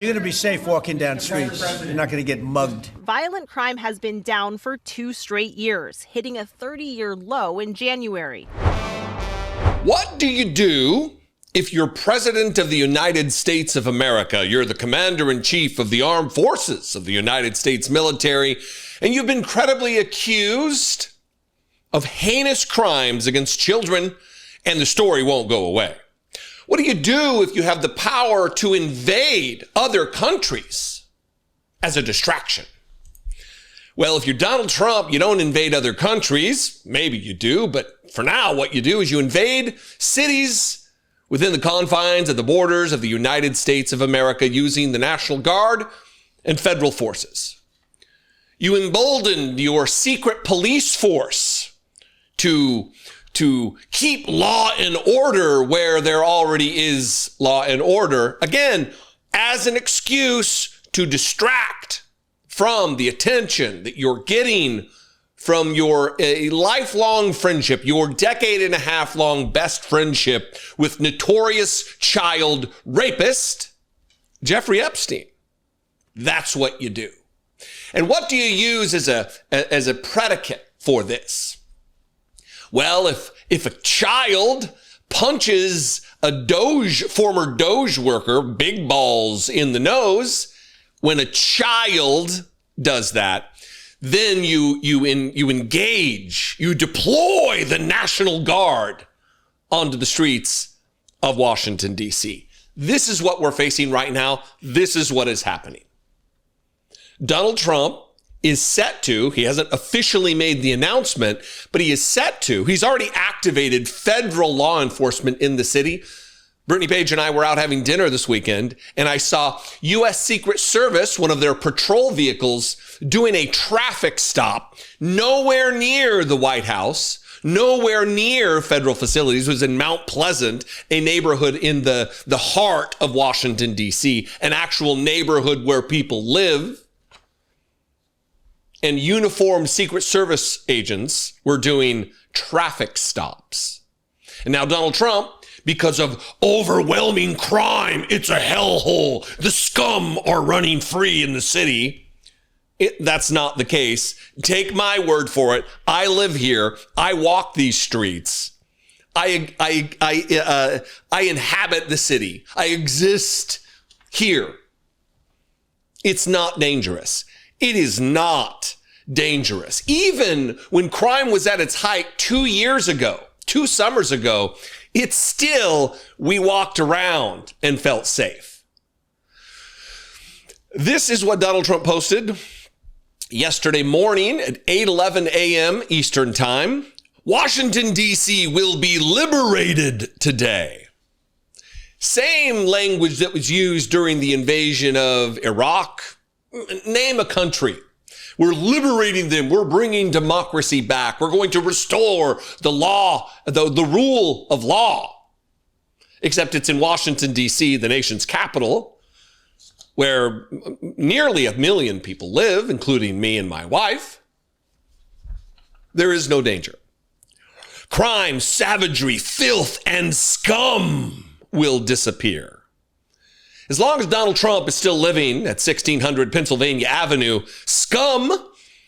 You're going to be safe walking down streets. You're not going to get mugged. Violent crime has been down for 2 straight years, hitting a 30-year low in January. What do you do if you're president of the United States of America? You're the commander-in-chief of the armed forces of the United States military, and you've been credibly accused of heinous crimes against children, and the story won't go away. What do you do if you have the power to invade other countries as a distraction? Well, if you're Donald Trump, you don't invade other countries. Maybe you do, but for now, what you do is you invade cities within the confines of the borders of the United States of America using the National Guard and federal forces. You embolden your secret police force to keep law and order where there already is law and order, again, as an excuse to distract from the attention that you're getting from your lifelong friendship, your decade-and-a-half-long best friendship with notorious child rapist Jeffrey Epstein. That's what you do. And what do you use as a predicate for this? Well, if a child punches a former Doge worker, big balls in the nose, when a child does that, then you engage, you deploy the National Guard onto the streets of Washington, D.C. This is what we're facing right now. This is what is happening. Donald Trump is set to, he hasn't officially made the announcement, but he is set to, he's already activated federal law enforcement in the city. Brittany Page and I were out having dinner this weekend, and I saw U.S. Secret Service, one of their patrol vehicles, doing a traffic stop nowhere near the White House, nowhere near federal facilities. It was in Mount Pleasant, a neighborhood in the heart of Washington, D.C., an actual neighborhood where people live. And uniformed Secret Service agents were doing traffic stops. And now Donald Trump, because of overwhelming crime, it's a hellhole, the scum are running free in the city. That's not the case. Take my word for it. I live here. I walk these streets. I inhabit the city. I exist here. It's not dangerous. It is not dangerous. Even when crime was at its height 2 years ago, 2 summers ago, it's still, we walked around and felt safe. This is what Donald Trump posted yesterday morning at 8:11 a.m. Eastern Time. Washington, D.C. will be liberated today. Same language that was used during the invasion of Iraq. Name a country. We're liberating them. We're bringing democracy back. We're going to restore the law, the rule of law. Except it's in Washington, D.C., the nation's capital, where nearly 1 million people live, including me and my wife. There is no danger. Crime, savagery, filth, and scum will disappear. As long as Donald Trump is still living at 1600 Pennsylvania Avenue, scum,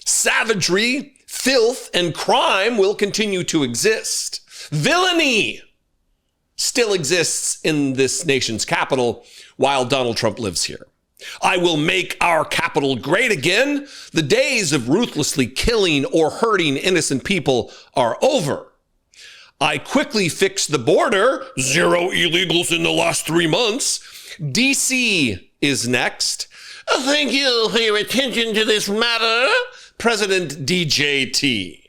savagery, filth, and crime will continue to exist. Villainy still exists in this nation's capital while Donald Trump lives here. I will make our capital great again. The days of ruthlessly killing or hurting innocent people are over. I quickly fixed the border. 0 illegals in the last 3 months. D.C. is next. Thank you for your attention to this matter, President DJT.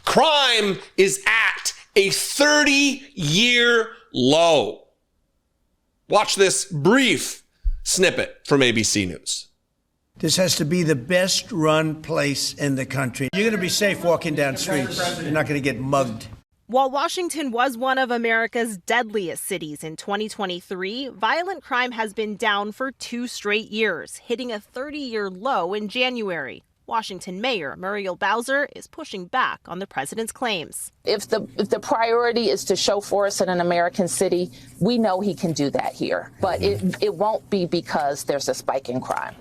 Crime is at a 30-year low. Watch this brief snippet from ABC News. This has to be the best run place in the country. You're going to be safe walking down streets. You're not going to get mugged. While Washington was one of America's deadliest cities in 2023, violent crime has been down for 2 straight years, hitting a 30-year low in January. Washington Mayor Muriel Bowser is pushing back on the president's claims. If the priority is to show force in an American city, we know he can do that here. But it won't be because there's a spike in crime.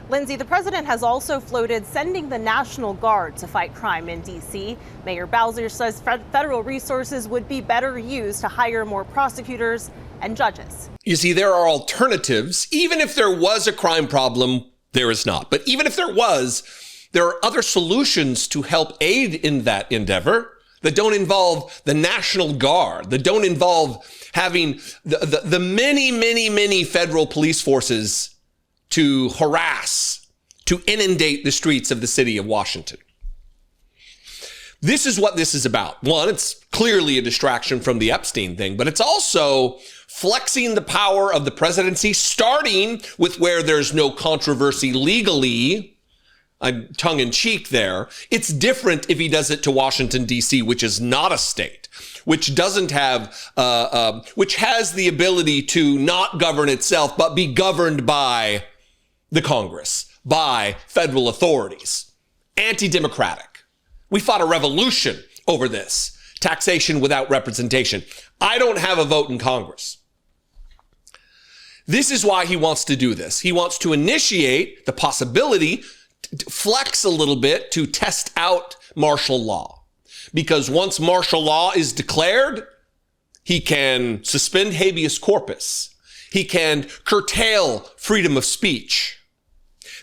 Lindsay, the president has also floated sending the National Guard to fight crime in D.C. Mayor Bowser says federal resources would be better used to hire more prosecutors and judges. You see, there are alternatives. Even if there was a crime problem, there is not. But even if there was, there are other solutions to help aid in that endeavor that don't involve the National Guard, that don't involve having the many federal police forces to harass, to inundate the streets of the city of Washington. This is what this is about. One, it's clearly a distraction from the Epstein thing, but it's also flexing the power of the presidency, starting with where there's no controversy legally. I'm tongue-in-cheek there. It's different if he does it to Washington, D.C., which is not a state, which doesn't have, which has the ability to not govern itself, but be governed by the Congress, by federal authorities. Anti-democratic. We fought a revolution over this. Taxation without representation. I don't have a vote in Congress. This is why he wants to do this. He wants to initiate the possibility, flex a little bit to test out martial law. Because once martial law is declared, he can suspend habeas corpus. He can curtail freedom of speech.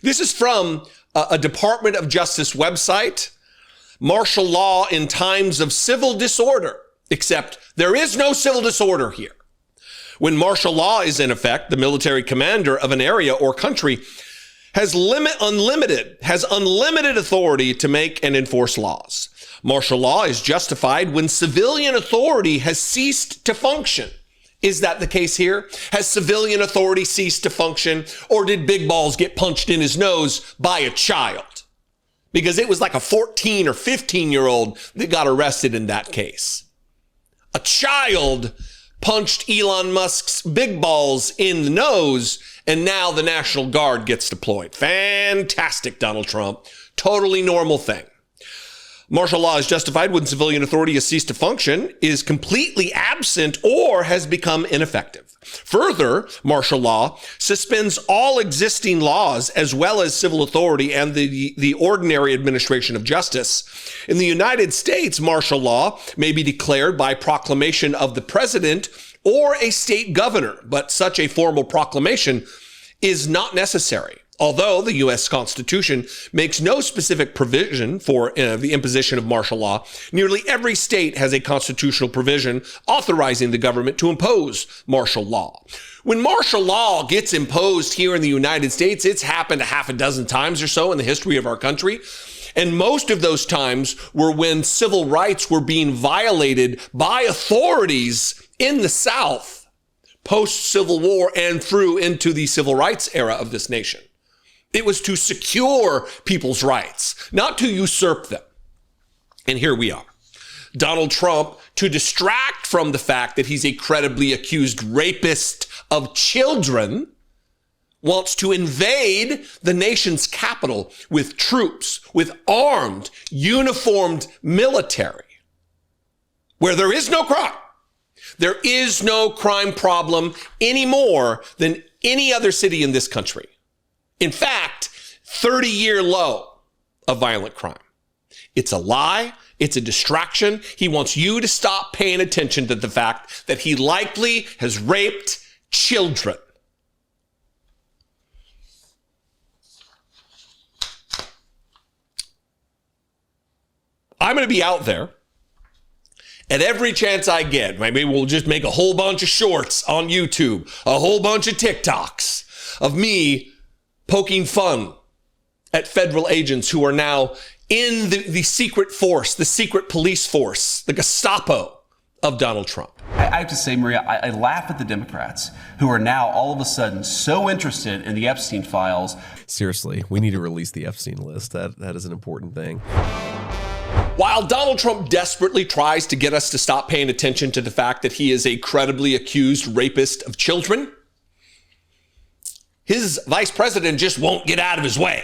This is from a Department of Justice website, martial law in times of civil disorder, except there is no civil disorder here. When martial law is in effect, the military commander of an area or country has unlimited authority to make and enforce laws. Martial law is justified when civilian authority has ceased to function. Is that the case here? Has civilian authority ceased to function, or did Big Balls get punched in his nose by a child? Because it was like a 14 or 15-year-old that got arrested in that case. A child punched Elon Musk's Big Balls in the nose, and now the National Guard gets deployed. Fantastic, Donald Trump. Totally normal thing. Martial law is justified when civilian authority has ceased to function, is completely absent, or has become ineffective. Further, martial law suspends all existing laws as well as civil authority and the ordinary administration of justice. In the United States, martial law may be declared by proclamation of the president or a state governor, but such a formal proclamation is not necessary. Although the U.S. Constitution makes no specific provision for the imposition of martial law, nearly every state has a constitutional provision authorizing the government to impose martial law. When martial law gets imposed here in the United States, it's happened a half a dozen times or so in the history of our country. And most of those times were when civil rights were being violated by authorities in the South, post-Civil War and through into the civil rights era of this nation. It was to secure people's rights, not to usurp them. And here we are. Donald Trump, to distract from the fact that he's a credibly accused rapist of children, wants to invade the nation's capital with troops, with armed, uniformed military, where there is no crime. There is no crime problem any more than any other city in this country. In fact, 30-year low of violent crime. It's a lie. It's a distraction. He wants you to stop paying attention to the fact that he likely has raped children. I'm going to be out there at every chance I get. Maybe we'll just make a whole bunch of shorts on YouTube, a whole bunch of TikToks of me poking fun at federal agents who are now in the secret force, the secret police force, the Gestapo of Donald Trump. I have to say, Maria, I laugh at the Democrats who are now all of a sudden so interested in the Epstein files. Seriously, we need to release the Epstein list. That is an important thing. While Donald Trump desperately tries to get us to stop paying attention to the fact that he is a credibly accused rapist of children, his vice president just won't get out of his way.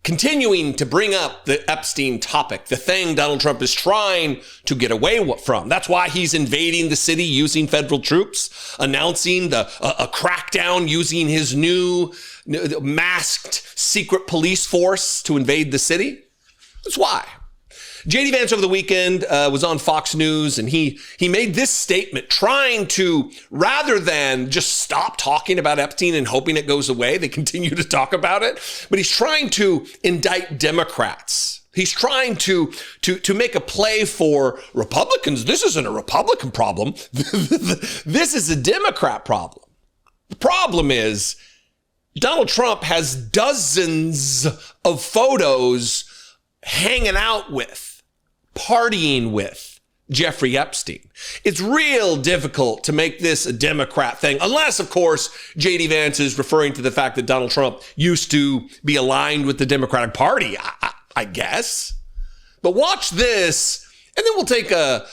continuing to bring up the Epstein topic, the thing Donald Trump is trying to get away from. That's why he's invading the city using federal troops, announcing a crackdown using his new masked secret police force to invade the city. That's why. J.D. Vance over the weekend was on Fox News, and he made this statement trying to, rather than just stop talking about Epstein and hoping it goes away, they continue to talk about it, but he's trying to indict Democrats. He's trying to make a play for Republicans. This isn't a Republican problem. This is a Democrat problem. The problem is Donald Trump has dozens of photos hanging out with, partying with Jeffrey Epstein. It's real difficult to make this a Democrat thing, unless, of course, J.D. Vance is referring to the fact that Donald Trump used to be aligned with the Democratic Party, I guess. But watch this, and then we'll take a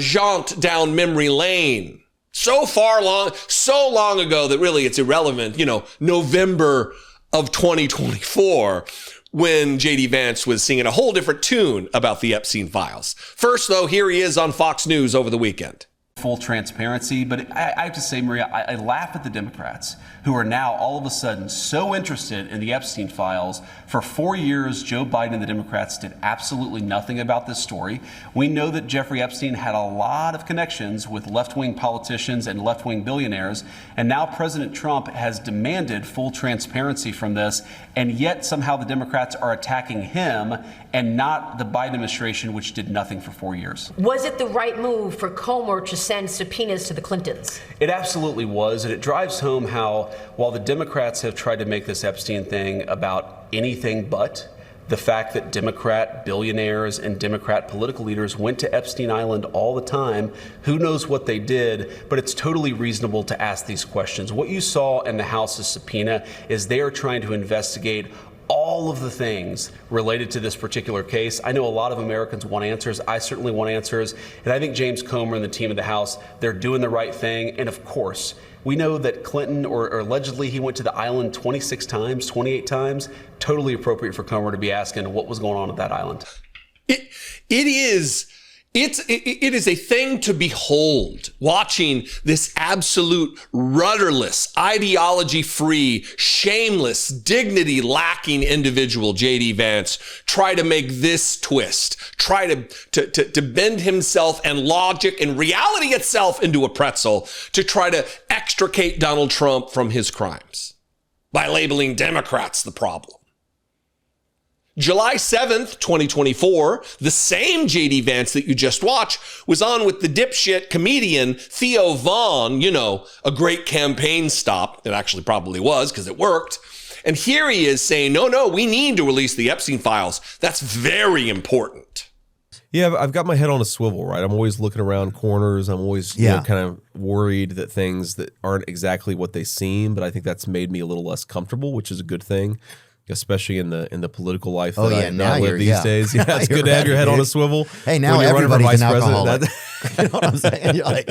jaunt down memory lane. So long ago that really it's irrelevant, November of 2024, when J.D. Vance was singing a whole different tune about the Epstein files. First, though, here he is on Fox News over the weekend. Full transparency, but I have to say, Maria, I laugh at the Democrats who are now all of a sudden so interested in the Epstein files. For 4 years, Joe Biden and the Democrats did absolutely nothing about this story. We know that Jeffrey Epstein had a lot of connections with left-wing politicians and left-wing billionaires, and now President Trump has demanded full transparency from this, and yet somehow the Democrats are attacking him and not the Biden administration, which did nothing for 4 years. Was it the right move for Comer to send subpoenas to the Clintons? It absolutely was, and it drives home how, while the Democrats have tried to make this Epstein thing about anything but, the fact that Democrat billionaires and Democrat political leaders went to Epstein Island all the time, who knows what they did, but it's totally reasonable to ask these questions. What you saw in the House's subpoena is they are trying to investigate all of the things related to this particular case. I know a lot of Americans want answers. I certainly want answers. And I think James Comer and the team of the House, they're doing the right thing. And of course, we know that Clinton, or allegedly he went to the island 26 times, 28 times. Totally appropriate for Comer to be asking what was going on at that island. It is a thing to behold, watching this absolute rudderless, ideology-free, shameless, dignity-lacking individual, J.D. Vance, try to make this twist, try to bend himself and logic and reality itself into a pretzel to try to extricate Donald Trump from his crimes by labeling Democrats the problem. July 7th, 2024, the same J.D. Vance that you just watched was on with the dipshit comedian Theo Vaughn, a great campaign stop. It actually probably was because it worked. And here he is saying, no, we need to release the Epstein files. That's very important. Yeah, I've got my head on a swivel, right? I'm always looking around corners. I'm always kind of worried that things that aren't exactly what they seem, but I think that's made me a little less comfortable, which is a good thing. Especially in the political life that I now live these days. Yeah, it's good to have your head on a swivel. Hey, now everybody's an alcoholic. You know what I'm saying? You're like,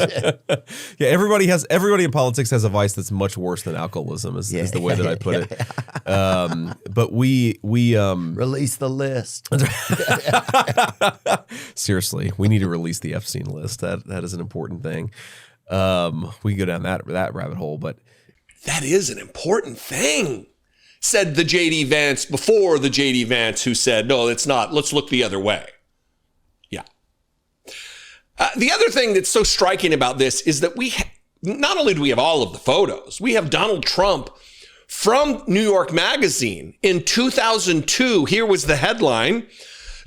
yeah, everybody in politics has a vice that's much worse than alcoholism. Is the way that I put it. But we release the list. Seriously, we need to release the Epstein list. That is an important thing. We can go down that rabbit hole, but that is an important thing, said the J.D. Vance before the J.D. Vance who said, no, it's not. Let's look the other way. Yeah. The other thing that's so striking about this is that not only do we have all of the photos, we have Donald Trump from New York Magazine in 2002. Here was the headline: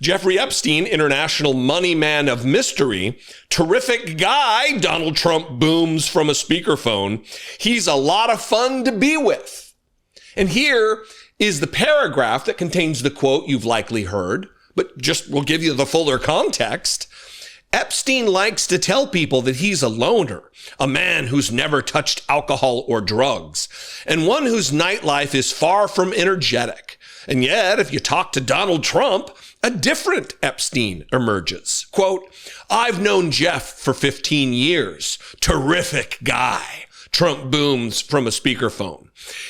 Jeffrey Epstein, international money man of mystery. Terrific guy, Donald Trump booms from a speakerphone. He's a lot of fun to be with. And here is the paragraph that contains the quote you've likely heard, but just we'll give you the fuller context. Epstein likes to tell people that he's a loner, a man who's never touched alcohol or drugs, and one whose nightlife is far from energetic. And yet, if you talk to Donald Trump, a different Epstein emerges. Quote, I've known Jeff for 15 years. Terrific guy. Trump booms from a speakerphone.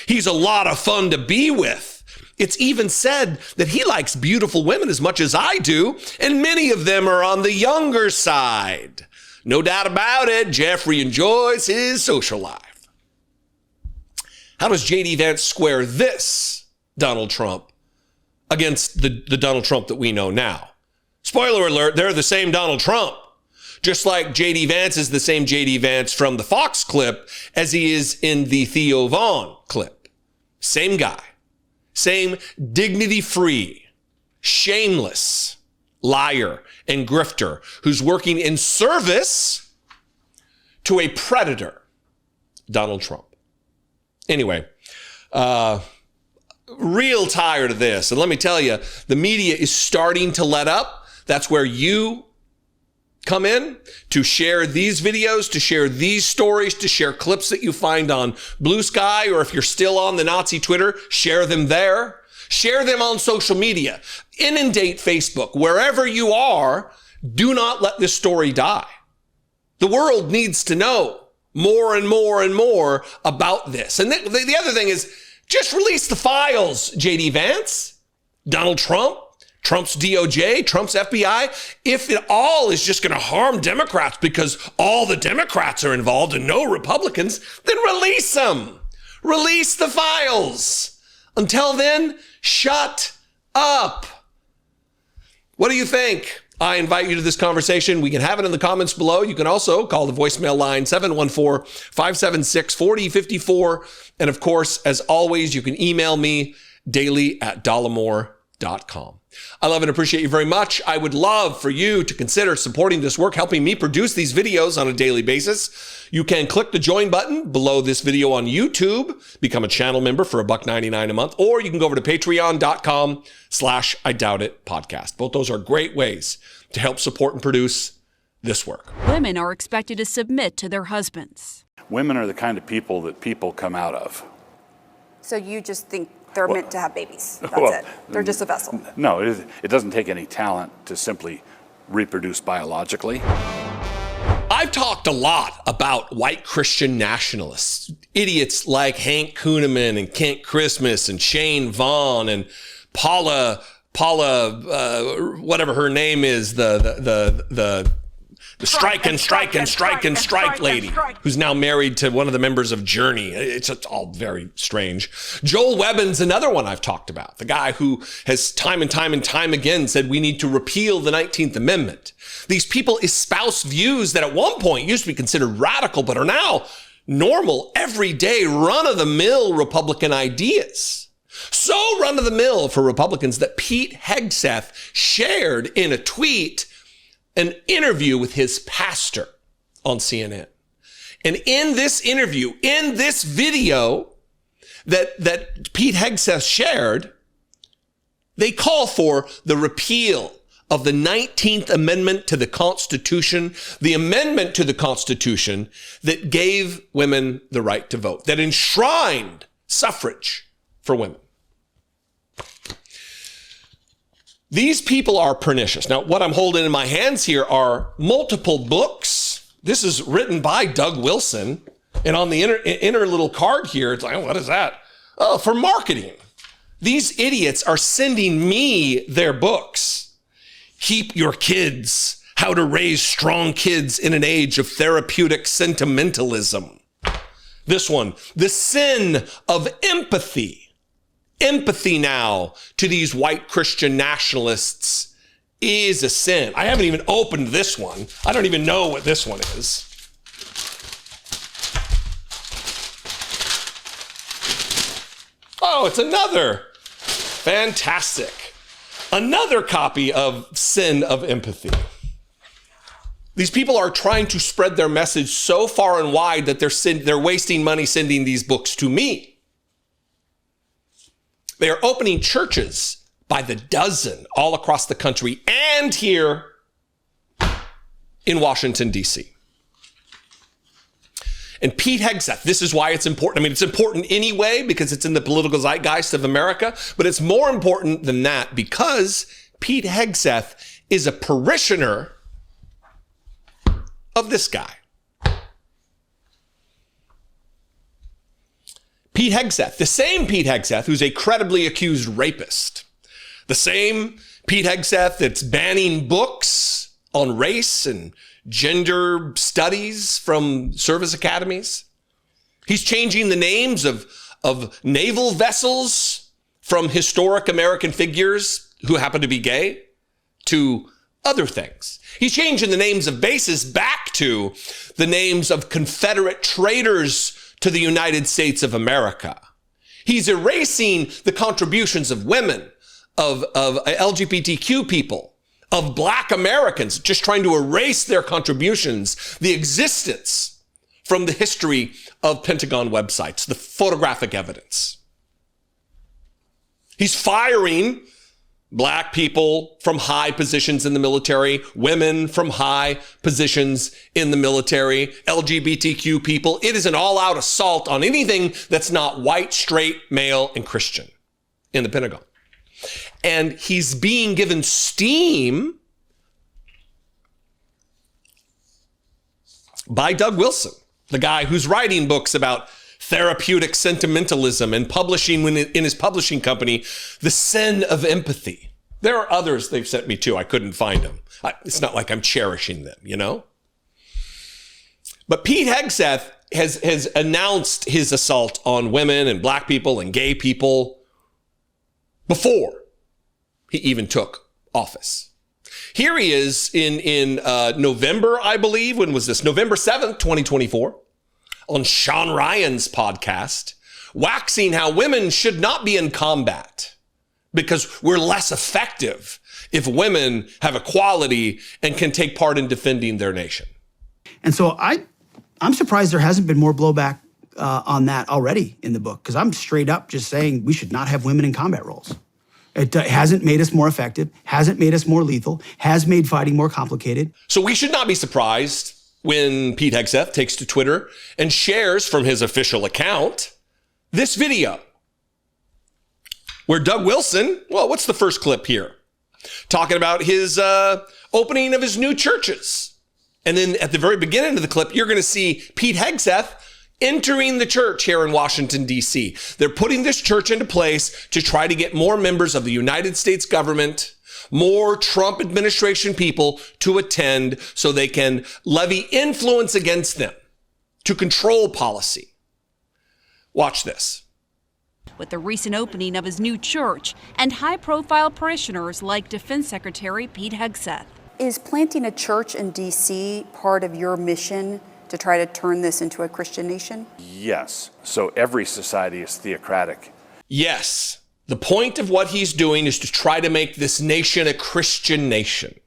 He's a lot of fun to be with. It's even said that he likes beautiful women as much as I do, and many of them are on the younger side. No doubt about it, Jeffrey enjoys his social life. How does J.D. Vance square this Donald Trump against the Donald Trump that we know now? Spoiler alert, they're the same Donald Trump. Just like J.D. Vance is the same J.D. Vance from the Fox clip as he is in the Theo Vaughn clip. Same guy. Same dignity-free, shameless liar and grifter who's working in service to a predator, Donald Trump. Anyway, real tired of this. And let me tell you, the media is starting to let up. That's where you come in to share these videos, to share these stories, to share clips that you find on Blue Sky, or if you're still on the Nazi Twitter, share them there. Share them on social media. Inundate Facebook. Wherever you are, do not let this story die. The world needs to know more and more and more about this. And the other thing is, just release the files, J.D. Vance, Donald Trump, Trump's DOJ, Trump's FBI. If it all is just going to harm Democrats because all the Democrats are involved and no Republicans, then release them. Release the files. Until then, shut up. What do you think? I invite you to this conversation. We can have it in the comments below. You can also call the voicemail line 714-576-4054. And of course, as always, you can email me daily@dollemore.com. I love and appreciate you very much. I would love for you to consider supporting this work, helping me produce these videos on a daily basis. You can click the join button below this video on YouTube, become a channel member for $1.99 a month, or you can go over to patreon.com/IDoubtIt podcast. Both those are great ways to help support and produce this work. Women are expected to submit to their husbands. Women are the kind of people that people come out of. So you just think they're meant to have babies. That's it. They're just a vessel. No, it doesn't take any talent to simply reproduce biologically. I've talked a lot about white Christian nationalists, idiots like Hank Kunneman and Kent Christmas and Shane Vaughn and Paula, whatever her name is, the strike lady who's now married to one of the members of Journey. It's all very strange. Joel Webbin's another one I've talked about, the guy who has time and time again said we need to repeal the 19th Amendment. These people espouse views that at one point used to be considered radical, but are now normal, everyday, run-of-the-mill Republican ideas. So run-of-the-mill for Republicans that Pete Hegseth shared in a tweet an interview with his pastor on CNN. And in this interview, in this video that Pete Hegseth shared, they call for the repeal of the 19th Amendment to the Constitution, the amendment to the Constitution that gave women the right to vote, that enshrined suffrage for women. These people are pernicious. Now, what I'm holding in my hands here are multiple books. This is written by Doug Wilson. And on the inner little card here, it's like, oh, what is that? Oh, for marketing. These idiots are sending me their books. Keep Your Kids, How to Raise Strong Kids in an Age of Therapeutic Sentimentalism. This one, The Sin of Empathy. Empathy now to these white Christian nationalists is a sin. I haven't even opened this one. I don't even know what this one is. Oh, it's another. Fantastic. Another copy of Sin of Empathy. These people are trying to spread their message so far and wide that they're wasting money sending these books to me. They are opening churches by the dozen all across the country and here in Washington, D.C. And Pete Hegseth, this is why it's important. I mean, it's important anyway because it's in the political zeitgeist of America, but it's more important than that because Pete Hegseth is a parishioner of this guy. Pete Hegseth, the same Pete Hegseth who's a credibly accused rapist, the same Pete Hegseth that's banning books on race and gender studies from service academies. He's changing the names of naval vessels from historic American figures who happen to be gay to other things. He's changing the names of bases back to the names of Confederate traitors to the United States of America. He's erasing the contributions of women, of LGBTQ people, of Black Americans, just trying to erase their contributions, the existence from the history of Pentagon websites, the photographic evidence. He's firing Black people from high positions in the military, women from high positions in the military, LGBTQ people. It is an all-out assault on anything that's not white, straight, male, and Christian in the Pentagon. And he's being given steam by Doug Wilson, the guy who's writing books about therapeutic sentimentalism and publishing in his publishing company, The Sin of Empathy. There are others they've sent me too. I couldn't find them. It's not like I'm cherishing them, you know? But Pete Hegseth has announced his assault on women and Black people and gay people before he even took office. Here he is in November, I believe. When was this? November 7th, 2024. On Sean Ryan's podcast, waxing how women should not be in combat because we're less effective if women have equality and can take part in defending their nation. And so I'm surprised there hasn't been more blowback on that already in the book, because I'm straight up just saying we should not have women in combat roles. It hasn't made us more effective, hasn't made us more lethal, has made fighting more complicated. So we should not be surprised when Pete Hegseth takes to Twitter and shares from his official account this video where Doug Wilson, well, what's the first clip here? Talking about his opening of his new churches. And then at the very beginning of the clip, you're going to see Pete Hegseth entering the church here in Washington, D.C. They're putting this church into place to try to get more members of the United States government, more Trump administration people to attend so they can levy influence against them to control policy. Watch this. With the recent opening of his new church and high-profile parishioners like Defense Secretary Pete Hegseth. Is planting a church in D.C. part of your mission to try to turn this into a Christian nation? Yes. So every society is theocratic. Yes. The point of what he's doing is to try to make this nation a Christian nation.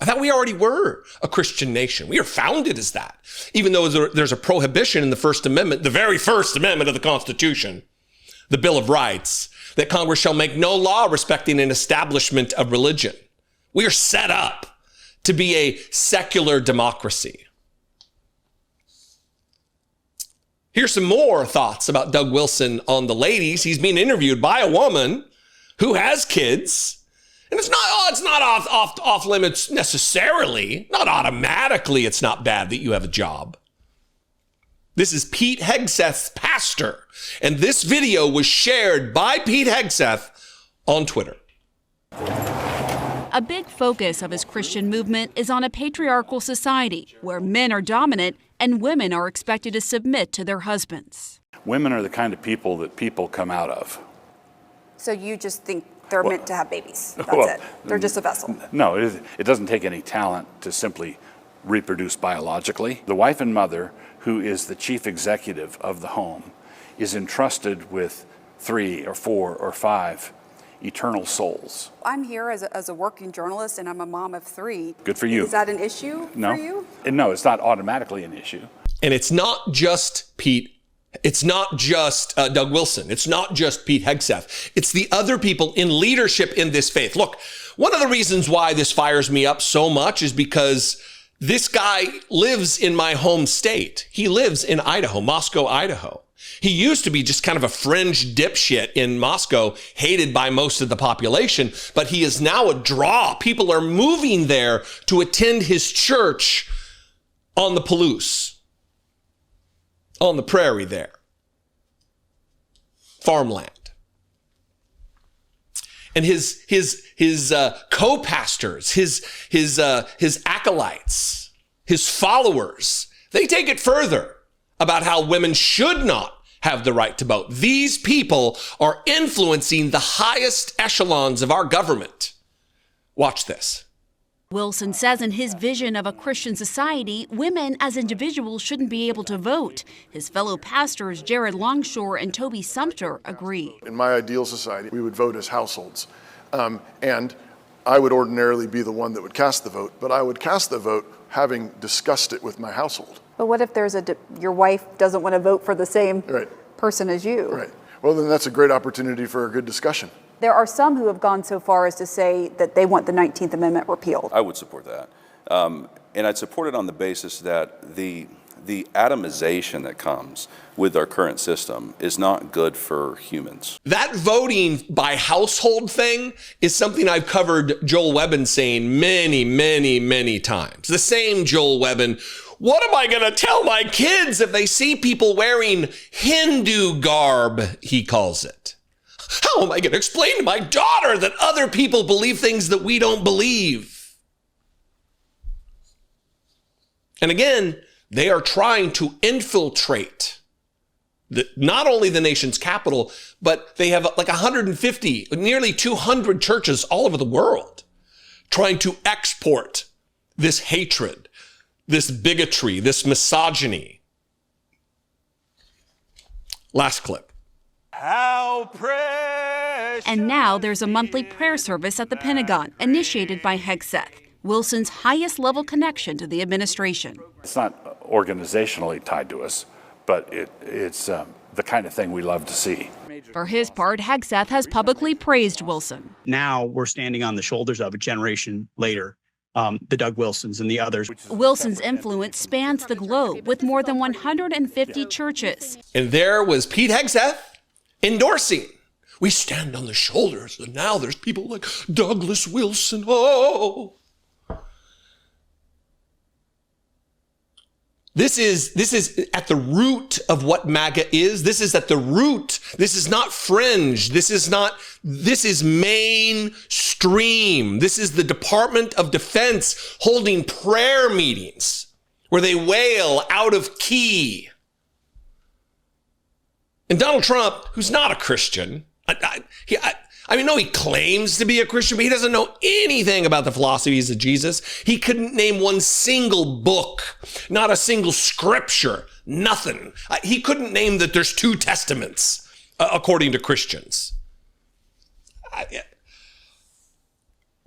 I thought we already were a Christian nation. We are founded as that. Even though there's a prohibition in the First Amendment, the very First Amendment of the Constitution, the Bill of Rights, that Congress shall make no law respecting an establishment of religion. We are set up to be a secular democracy. Here's some more thoughts about Doug Wilson on the ladies. He's being interviewed by a woman who has kids. And it's not off limits necessarily. Not automatically it's not bad that you have a job. This is Pete Hegseth's pastor. And this video was shared by Pete Hegseth on Twitter. A big focus of his Christian movement is on a patriarchal society where men are dominant and women are expected to submit to their husbands. Women are the kind of people that people come out of. So you just think they're meant to have babies? That's it. They're just a vessel. No, it doesn't take any talent to simply reproduce biologically. The wife and mother, who is the chief executive of the home, is entrusted with 3 or 4 or 5 eternal souls. I'm here as a working journalist, and I'm a mom of 3. Good for you. Is that an issue for you? No, it's not automatically an issue. And it's not just Pete. It's not just Doug Wilson. It's not just Pete Hegseth. It's the other people in leadership in this faith. Look, one of the reasons why this fires me up so much is because this guy lives in my home state. He lives in Idaho, Moscow, Idaho. He used to be just kind of a fringe dipshit in Moscow, hated by most of the population, but he is now a draw. People are moving there to attend his church on the Palouse, on the prairie there. farmland. And his co-pastors, his acolytes, his followers, they take it further about how women should not have the right to vote. These people are influencing the highest echelons of our government. Watch this. Wilson says in his vision of a Christian society, women as individuals shouldn't be able to vote. His fellow pastors, Jared Longshore and Toby Sumter, agree. In my ideal society, we would vote as households. And I would ordinarily be the one that would cast the vote, but I would cast the vote having discussed it with my household. But what if there's your wife doesn't want to vote for the same person as you? Right. Well, then that's a great opportunity for a good discussion. There are some who have gone so far as to say that they want the 19th Amendment repealed. I would support that. And I'd support it on the basis that the atomization that comes with our current system is not good for humans. That voting by household thing is something I've covered Joel Webbin saying many, many, many times. The same Joel Webbin. What am I going to tell my kids if they see people wearing Hindu garb, he calls it? How am I going to explain to my daughter that other people believe things that we don't believe? And again, they are trying to infiltrate not only the nation's capital, but they have like 150, nearly 200 churches all over the world trying to export this hatred, this bigotry, this misogyny. Last clip. How precious. And now there's a monthly prayer service at the Pentagon, initiated by Hegseth, Wilson's highest level connection to the administration. It's not organizationally tied to us, but it's the kind of thing we love to see. For his part, Hegseth has publicly praised Wilson. Now we're standing on the shoulders of a generation later, the Doug Wilsons and the others. Wilson's influence spans the globe with more than 150 churches. And there was Pete Hegseth endorsing. We stand on the shoulders, and now there's people like Douglas Wilson. Oh. This is at the root of what MAGA is. This is at the root. This is not fringe. This is mainstream. This is the Department of Defense holding prayer meetings where they wail out of key. And Donald Trump, who's not a Christian, no, he claims to be a Christian, but he doesn't know anything about the philosophies of Jesus. He couldn't name one single book, not a single scripture, nothing. He couldn't name that there's 2 testaments, according to Christians.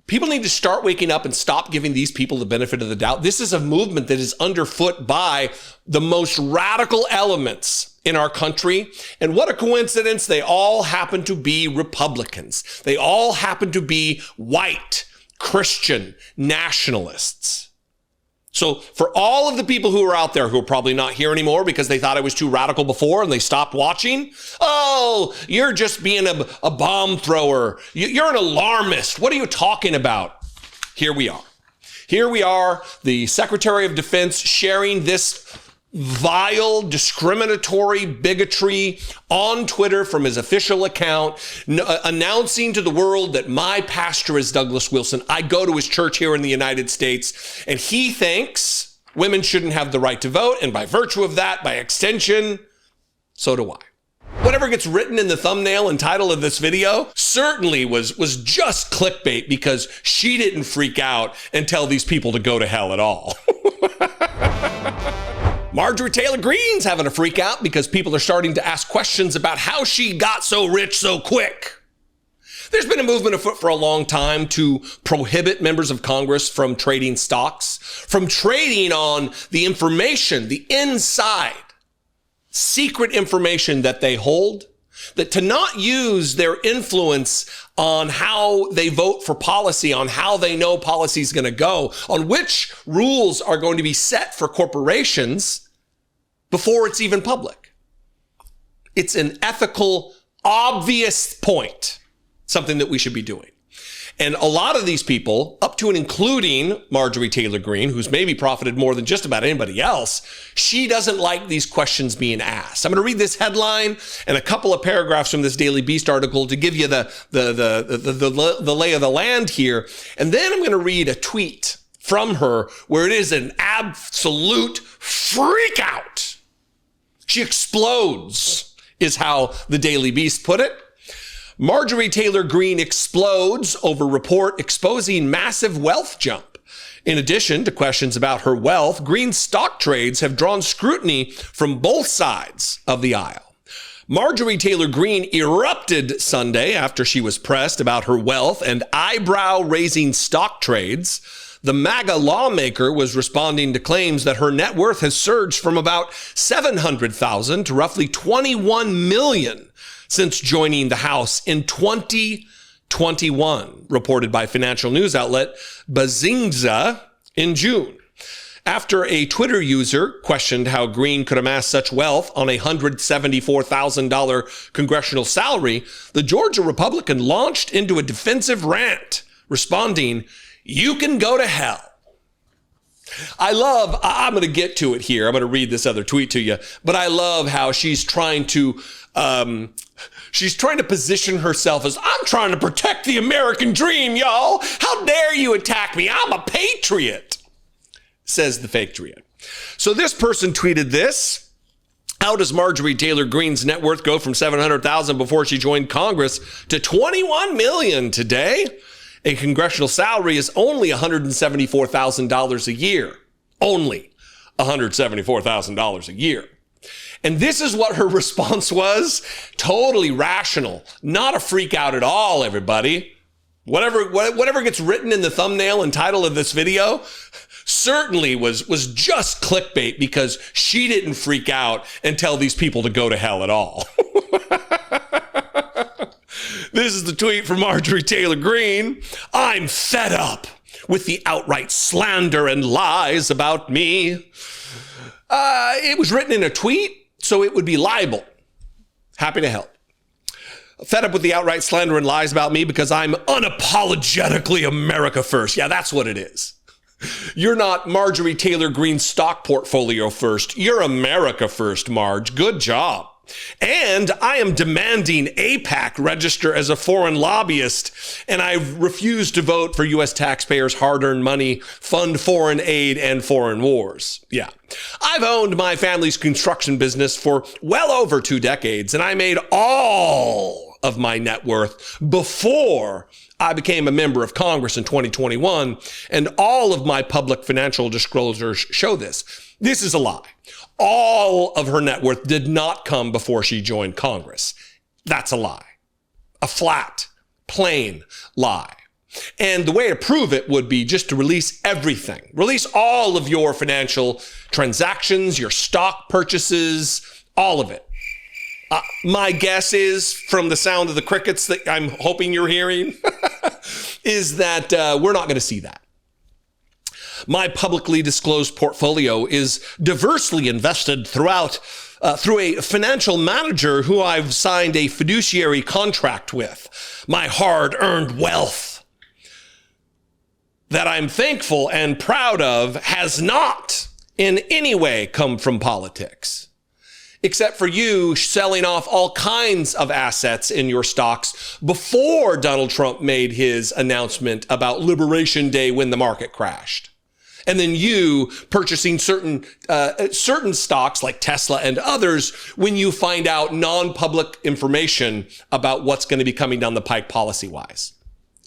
People need to start waking up and stop giving these people the benefit of the doubt. This is a movement that is underfoot by the most radical elements in our country. And what a coincidence, they all happen to be Republicans. They all happen to be white Christian nationalists. So for all of the people who are out there who are probably not here anymore because they thought I was too radical before and they stopped watching, oh, you're just being a bomb thrower. You're an alarmist. What are you talking about? Here we are. Here we are, the Secretary of Defense sharing this vile, discriminatory bigotry on Twitter from his official account, announcing to the world that my pastor is Douglas Wilson. I go to his church here in the United States, and he thinks women shouldn't have the right to vote, and by virtue of that, by extension, so do I. Whatever gets written in the thumbnail and title of this video certainly was just clickbait because she didn't freak out and tell these people to go to hell at all. Marjorie Taylor Greene's having a freak out because people are starting to ask questions about how she got so rich so quick. There's been a movement afoot for a long time to prohibit members of Congress from trading stocks, from trading on the information, the inside, secret information that they hold, that to not use their influence on how they vote for policy, on how they know policy is going to go, on which rules are going to be set for corporations before it's even public. It's an ethical, obvious point, something that we should be doing. And a lot of these people, up to and including Marjorie Taylor Greene, who's maybe profited more than just about anybody else, she doesn't like these questions being asked. I'm going to read this headline and a couple of paragraphs from this Daily Beast article to give you the lay of the land here. And then I'm going to read a tweet from her where it is an absolute freak out. She explodes, is how the Daily Beast put it. Marjorie Taylor Greene explodes over report exposing massive wealth jump. In addition to questions about her wealth, Greene's stock trades have drawn scrutiny from both sides of the aisle. Marjorie Taylor Greene erupted Sunday after she was pressed about her wealth and eyebrow-raising stock trades. The MAGA lawmaker was responding to claims that her net worth has surged from about $700,000 to roughly $21 million since joining the House in 2021, reported by financial news outlet Bazinga in June. After a Twitter user questioned how Greene could amass such wealth on a $174,000 congressional salary, the Georgia Republican launched into a defensive rant, responding, "You can go to hell." I'm going to get to it here. I'm going to read this other tweet to you, but I love how she's trying to position herself as, I'm trying to protect the American dream, y'all. How dare you attack me? I'm a patriot, says the patriot. So this person tweeted this. How does Marjorie Taylor Greene's net worth go from $700,000 before she joined Congress to $21 million today? A congressional salary is only $174,000 a year. Only $174,000 a year. And this is what her response was. Totally rational. Not a freak out at all, everybody. Whatever gets written in the thumbnail and title of this video certainly was just clickbait, because she didn't freak out and tell these people to go to hell at all. This is the tweet from Marjorie Taylor Greene. I'm fed up with the outright slander and lies about me. It was written in a tweet, so it would be libel. Happy to help. Fed up with the outright slander and lies about me because I'm unapologetically America first. Yeah, that's what it is. You're not Marjorie Taylor Greene's stock portfolio first. You're America first, Marge. Good job. And I am demanding AIPAC register as a foreign lobbyist, and I refuse to vote for U.S. taxpayers' hard-earned money, fund foreign aid and foreign wars. Yeah. I've owned my family's construction business for well over 2 decades, and I made all of my net worth before I became a member of Congress in 2021, and all of my public financial disclosures show this. This is a lie. All of her net worth did not come before she joined Congress. That's a lie. A flat, plain lie. And the way to prove it would be just to release everything. Release all of your financial transactions, your stock purchases, all of it. My guess is, from the sound of the crickets that I'm hoping you're hearing, is that we're not going to see that. My publicly disclosed portfolio is diversely invested through a financial manager who I've signed a fiduciary contract with. My hard-earned wealth that I'm thankful and proud of has not in any way come from politics, except for you selling off all kinds of assets in your stocks before Donald Trump made his announcement about Liberation Day when the market crashed. And then you purchasing certain stocks like Tesla and others when you find out non-public information about what's going to be coming down the pike policy-wise.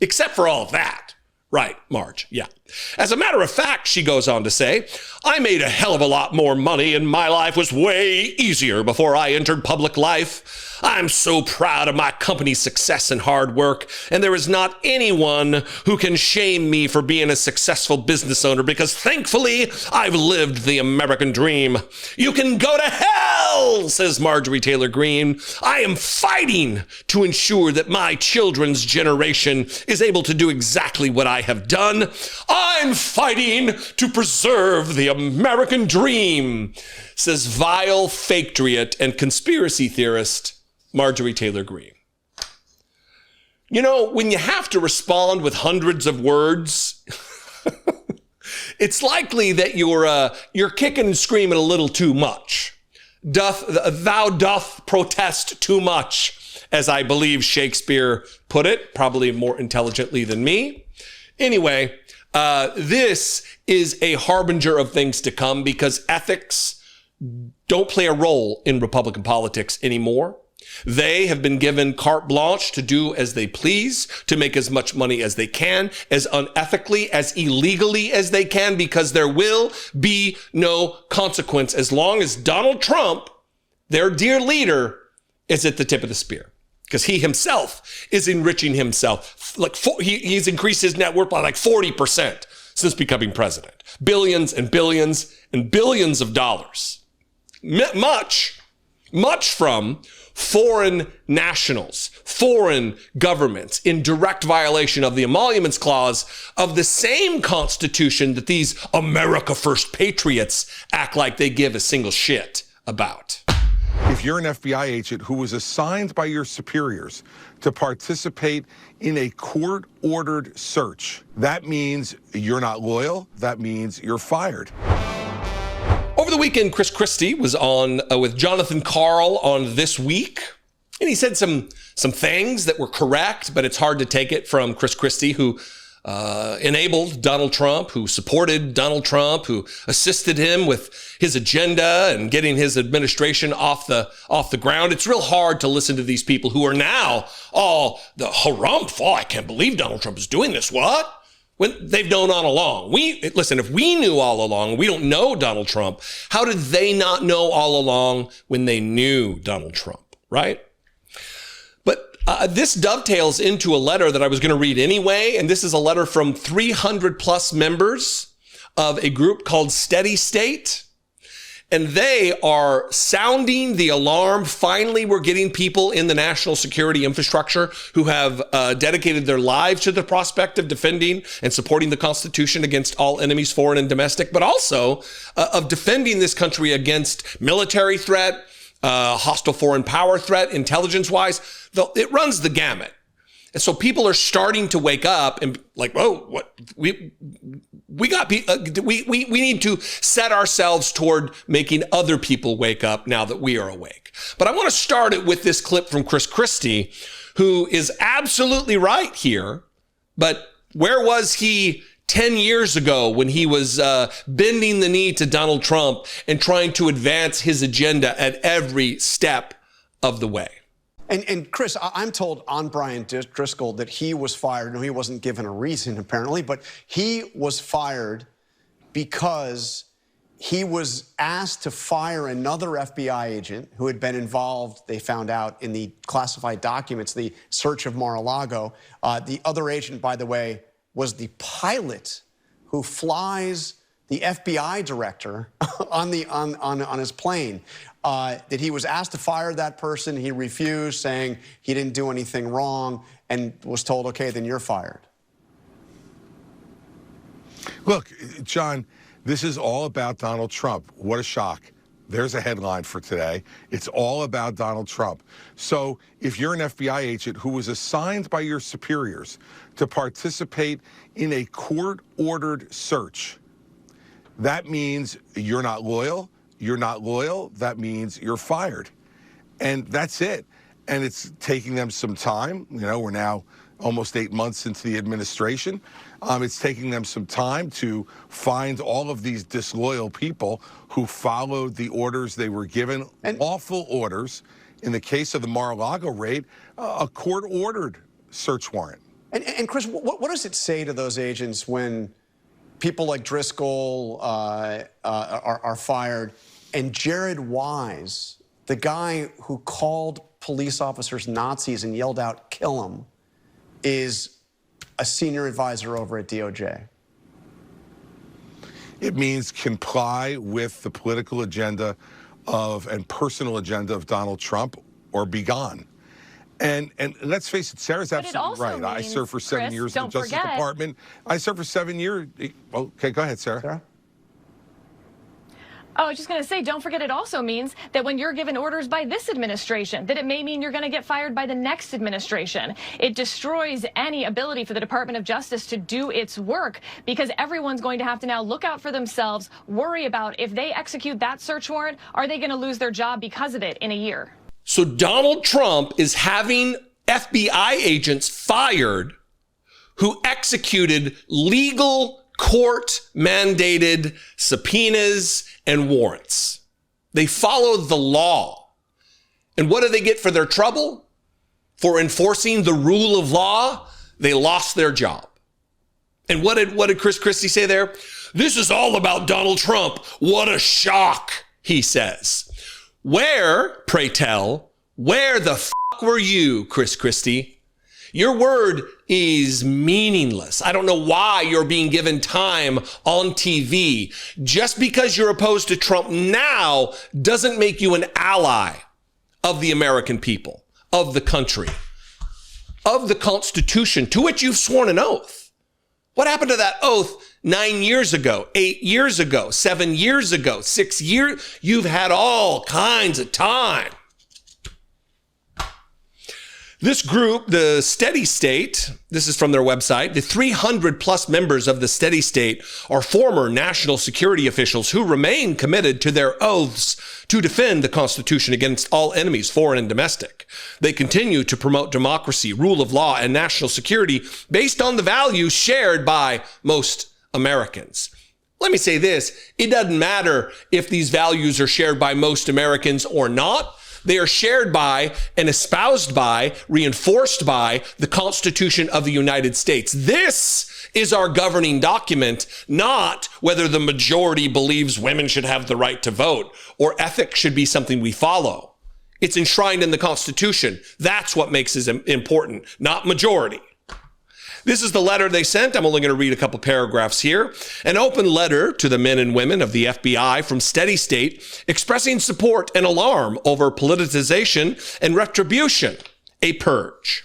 Except for all of that. Right, Marge, yeah. As a matter of fact, she goes on to say, I made a hell of a lot more money and my life was way easier before I entered public life. I'm so proud of my company's success and hard work, and there is not anyone who can shame me for being a successful business owner because thankfully I've lived the American dream. You can go to hell, says Marjorie Taylor Greene. I am fighting to ensure that my children's generation is able to do exactly what I have done. I'm fighting to preserve the American dream, says vile faketriot and conspiracy theorist Marjorie Taylor Greene. You know, when you have to respond with hundreds of words, it's likely that you're kicking and screaming a little too much. Thou doth protest too much, as I believe Shakespeare put it, probably more intelligently than me. Anyway, this is a harbinger of things to come because ethics don't play a role in Republican politics anymore. They have been given carte blanche to do as they please, to make as much money as they can, as unethically, as illegally as they can, because there will be no consequence as long as Donald Trump, their dear leader, is at the tip of the spear. Because he himself is enriching himself. He's increased his net worth by like 40% since becoming president. Billions and billions and billions of dollars. Much from foreign nationals, foreign governments in direct violation of the emoluments clause of the same Constitution that these America First patriots act like they give a single shit about. If you're an FBI agent who was assigned by your superiors to participate in a court-ordered search, that means you're not loyal. That means you're fired. Over the weekend, Chris Christie was on with Jonathan Karl on This Week, and he said some things that were correct, but it's hard to take it from Chris Christie, who enabled Donald Trump, who supported Donald Trump, who assisted him with his agenda and getting his administration off the ground. It's real hard to listen to these people who are now all the harumph. Oh, I can't believe Donald Trump is doing this. What? When they've known all along. Listen, if we knew all along, we don't know Donald Trump, how did they not know all along when they knew Donald Trump, right? But this dovetails into a letter that I was going to read anyway, and this is a letter from 300 plus members of a group called Steady State. And they are sounding the alarm. Finally, we're getting people in the national security infrastructure who have dedicated their lives to the prospect of defending and supporting the Constitution against all enemies, foreign and domestic, but also of defending this country against military threat, hostile foreign power threat, intelligence-wise. It runs the gamut. And so people are starting to wake up and like, oh, what we need to set ourselves toward making other people wake up now that we are awake. But I want to start it with this clip from Chris Christie, who is absolutely right here. But where was he 10 years ago when he was bending the knee to Donald Trump and trying to advance his agenda at every step of the way? And Chris, I'm told on Brian Driscoll that he was fired. No, he wasn't given a reason, apparently, but he was fired because he was asked to fire another FBI agent who had been involved, they found out, in the classified documents, the search of Mar-a-Lago. The other agent, by the way, was the pilot who flies the FBI director on his plane. That he was asked to fire that person. He refused, saying he didn't do anything wrong, and was told, okay, then you're fired. Look, John, this is all about Donald Trump. What a shock. There's a headline for today. It's all about Donald Trump. So if you're an FBI agent who was assigned by your superiors to participate in a court-ordered search, that means you're not loyal. You're not loyal, that means you're fired. And that's it. And it's taking them some time. You know, we're now almost 8 months into the administration. It's taking them some time to find all of these disloyal people who followed the orders they were given, lawful orders. In the case of the Mar-a-Lago raid, a court-ordered search warrant. And Chris, what does it say to those agents when people like Driscoll are fired, and Jared Wise, the guy who called police officers Nazis and yelled out, kill them, is a senior advisor over at DOJ? It means comply with the political agenda and personal agenda of Donald Trump or be gone. And let's face it, Sarah's absolutely right. I served for 7 years in the Justice Department. I served for 7 years. Okay, go ahead, Sarah. Oh, I was just going to say, don't forget it also means that when you're given orders by this administration, that it may mean you're going to get fired by the next administration. It destroys any ability for the Department of Justice to do its work because everyone's going to have to now look out for themselves, worry about if they execute that search warrant, are they going to lose their job because of it in a year? So Donald Trump is having FBI agents fired who executed legal court-mandated subpoenas and warrants. They followed the law. And what do they get for their trouble? For enforcing the rule of law, they lost their job. And what did Chris Christie say there? This is all about Donald Trump. What a shock, he says. Where, pray tell, where the fuck were you, Chris Christie? Your word is meaningless. I don't know why you're being given time on TV. Just because you're opposed to Trump now doesn't make you an ally of the American people, of the country, of the Constitution, to which you've sworn an oath. What happened to that oath 9 years ago, 8 years ago, 7 years ago, 6 years? You've had all kinds of time. This group, the Steady State, this is from their website, the 300 plus members of the Steady State are former national security officials who remain committed to their oaths to defend the Constitution against all enemies, foreign and domestic. They continue to promote democracy, rule of law, and national security based on the values shared by most Americans. Let me say this, it doesn't matter if these values are shared by most Americans or not. They are shared by and espoused by, reinforced by the Constitution of the United States. This is our governing document, not whether the majority believes women should have the right to vote or ethics should be something we follow. It's enshrined in the Constitution. That's what makes it important, not majority. This is the letter they sent. I'm only going to read a couple paragraphs here. An open letter to the men and women of the FBI from Steady State expressing support and alarm over politicization and retribution, a purge.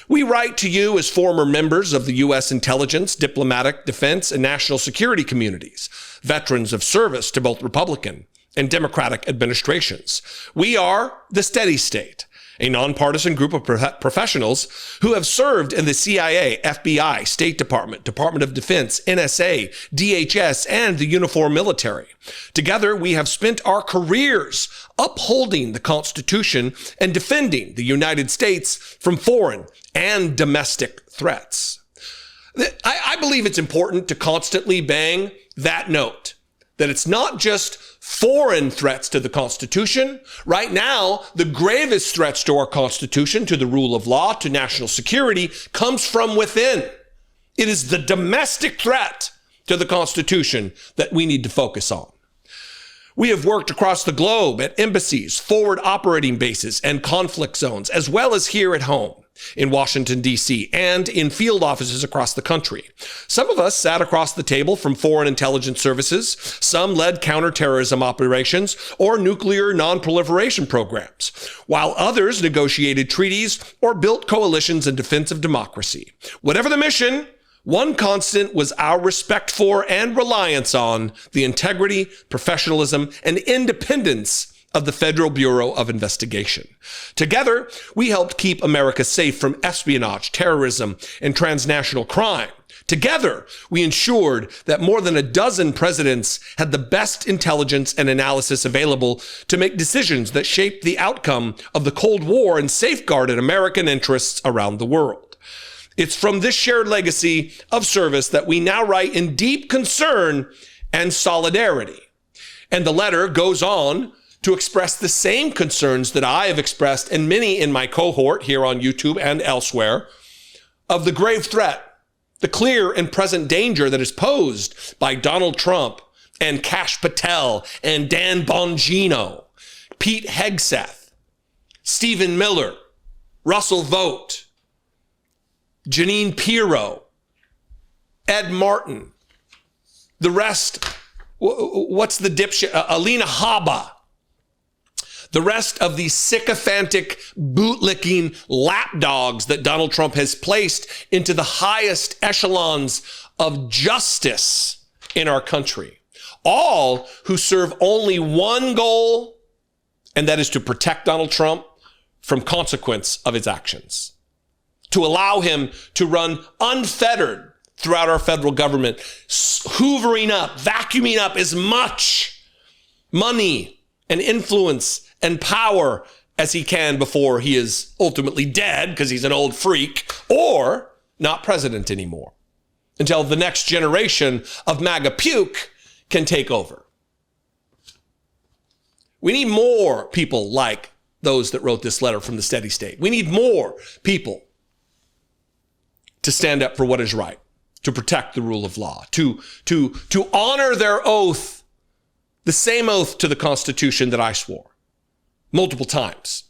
We write to you as former members of the U.S. intelligence, diplomatic, defense, and national security communities, veterans of service to both Republican and Democratic administrations. We are the Steady State, a nonpartisan group of professionals who have served in the CIA, FBI, State Department, Department of Defense, NSA, DHS, and the uniformed military. Together, we have spent our careers upholding the Constitution and defending the United States from foreign and domestic threats. I believe it's important to constantly bang that note, that it's not just foreign threats to the Constitution. Right now, the gravest threats to our Constitution, to the rule of law, to national security, comes from within. It is the domestic threat to the Constitution that we need to focus on. We have worked across the globe at embassies, forward operating bases, and conflict zones, as well as here at home in Washington, D.C., and in field offices across the country. Some of us sat across the table from foreign intelligence services. Some led counterterrorism operations or nuclear non-proliferation programs, while others negotiated treaties or built coalitions in defense of democracy. Whatever the mission, one constant was our respect for and reliance on the integrity, professionalism, and independence of the Federal Bureau of Investigation. Together, we helped keep America safe from espionage, terrorism, and transnational crime. Together, we ensured that more than a dozen presidents had the best intelligence and analysis available to make decisions that shaped the outcome of the Cold War and safeguarded American interests around the world. It's from this shared legacy of service that we now write in deep concern and solidarity. And the letter goes on to express the same concerns that I have expressed and many in my cohort here on YouTube and elsewhere of the grave threat, the clear and present danger that is posed by Donald Trump and Kash Patel and Dan Bongino, Pete Hegseth, Stephen Miller, Russell Vogt, Jeanine Pirro, Ed Martin, the rest, what's the dipshit, Alina Habba, the rest of the sycophantic, bootlicking lapdogs that Donald Trump has placed into the highest echelons of justice in our country. all who serve only one goal, and that is to protect Donald Trump from consequence of his actions, to allow him to run unfettered throughout our federal government, hoovering up, vacuuming up as much money and influence and power as he can before he is ultimately dead because he's an old freak or not president anymore, until the next generation of MAGA puke can take over. We need more people like those that wrote this letter from the steady state. We need more people to stand up for what is right, to protect the rule of law, to honor their oath, the same oath to the Constitution that I swore multiple times,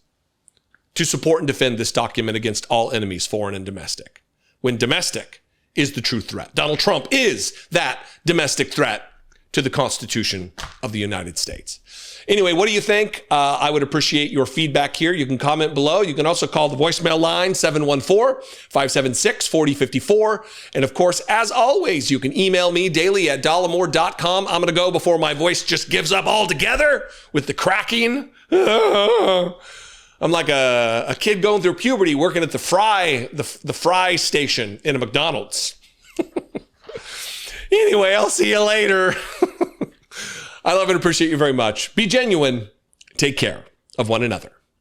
to support and defend this document against all enemies, foreign and domestic, when domestic is the true threat. Donald Trump is that domestic threat to the Constitution of the United States. Anyway, what do you think? I would appreciate your feedback here. You can comment below. You can also call the voicemail line, 714-576-4054. And of course, as always, you can email me daily at dollemore.com. I'm going to go before my voice just gives up altogether with the cracking. I'm like a kid going through puberty working at the fry station in a McDonald's. Anyway, I'll see you later. I love and appreciate you very much. Be genuine. Take care of one another.